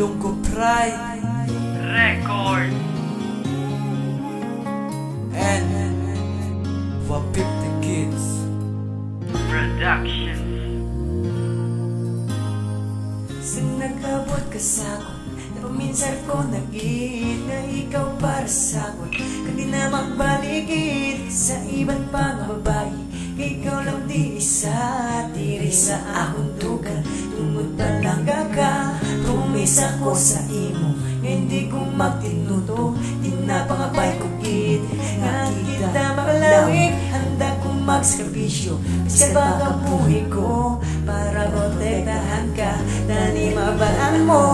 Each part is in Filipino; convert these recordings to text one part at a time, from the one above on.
Ilonggo Pride Record and 150 Kids Productions. Sa nag-abot ka sa'ko, na paminsan ko nag-iit na ikaw para sa'ko. Kag di na magbaligid sa iba't pang babae, ikaw lang di isa, diri sa akong dugan. Tungod palangga ka, promesa ko sa imo, hindi ko magtinuto, di na pangabay ko gid. Nga kita makalawig, handa kong magsakripisyo sa pagkabuhi ko, para protektahan ka, dani mabalaan mo.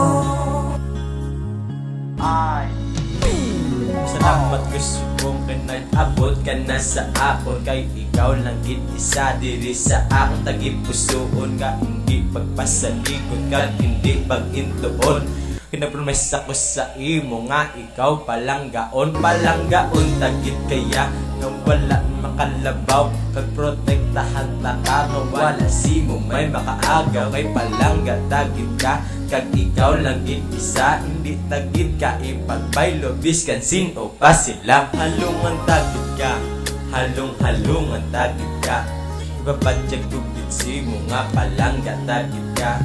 Salamat gusto kong pinag-abot ka na sa akon, kay ikaw lang gid isa diri sa akon. Tagipusoon ka, hindi pagpasalikod ka, hindi pag-intuon. Kinapromesa ko sa imo nga ikaw palanggaon, palanggaon tagit kaya nga wala makalabaw. Kag protektahan ta ka nga wala simo may makaagaw, kay palangga tagit ka, kag ikaw lang gid isa, hindi tagit ka ipagbaylo biskan sino pa sila. Halungan tagit ka, halungan tagit ka, ibabadyag tubig simo nga palangga tagit ka.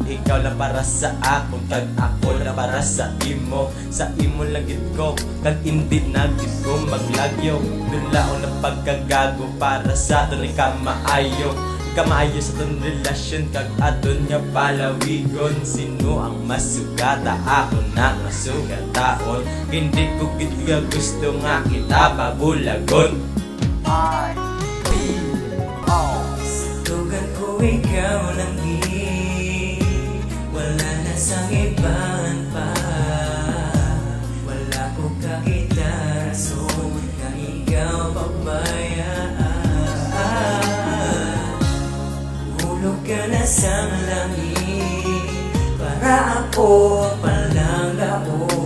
Ikaw lang para sa akon, kag ako lang para sa imo. Sa imo lang gid ko, kag hindi na gid ko maglagyo. Dulaon na pagkagago para sa aton ika maayo. Ika maayo sa aton relasyon, kag aton nga palawigon. Sino ang masugata? Ako na masugataon. Hindi ko gid nga gusto nga kita pabulagon. Tugan ko ikaw lang wala na sang iban pa. Wala ko kakita rason nga ikaw pabayaan. Hulog ka na sang langit para ako palanggaon.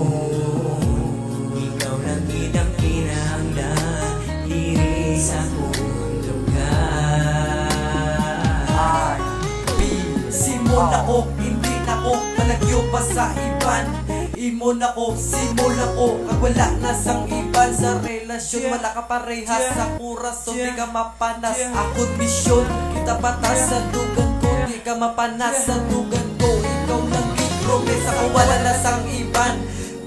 Ikaw lang gidang kinahanglan diri sa akong lugar. Simon ako, hindi na ko malagyo pa sa iban. Imon ako, simol ako, kag wala na sang iban. Sa relasyon wala ka parehas sa kurason, di ka mapanas. Akong misyon, kita patas sa dugan ko, di ka mapanas sa dugan ko. Ikaw lang gipromesa ko, wala na sang iban.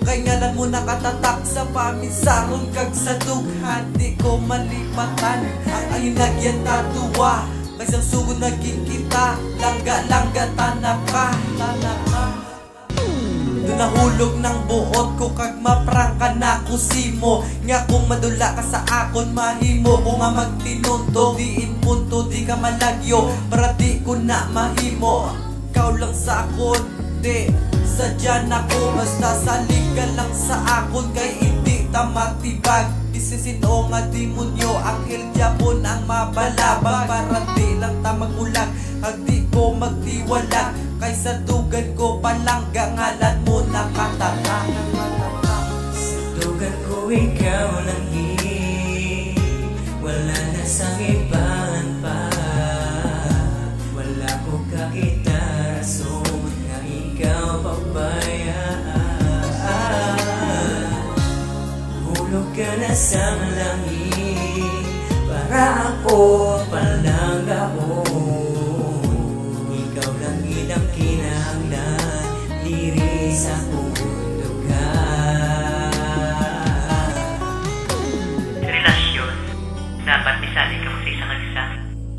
Kay nga lang mo nakatatak sa pamisaron, kag sa dughan di ko malipatan. Ang inagyan tatuwa, kasang sugod naging kita, langga-langga tanaka. Doon nahulog ng buot ko, kag maprangka na kusimo. Nga kung madula ka sa akon, mahimo ko nga magtinunto. Diin punto, di ka malagyo, para di ko na mahimo. Ikaw lang sa akon, di sadyan ako. Basta salig ka lang sa akon, kay hindi ta matibag. Isisino nga demonyo, anghel Japon ang mabalabag. Para di lang ta magulang, kag di ko magtiwala. Kay sa dugan ko palangga, ngalan mo nakatata. Sa dugan ko ikaw lang wala na sang iban pa. Wala ko kakita rason nga ikaw pabayaan. Hulog ka na sang langit para ako palanggaon. Ikaw lang gidang kinahanglan diri sa akong lugar. Relasyon, dapat misali ka mo sa isang agsa.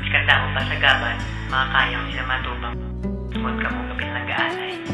Mas kanda mo pa sa gaban, makakayang sila matubang. Tungod ka mong kapit ng gaanay.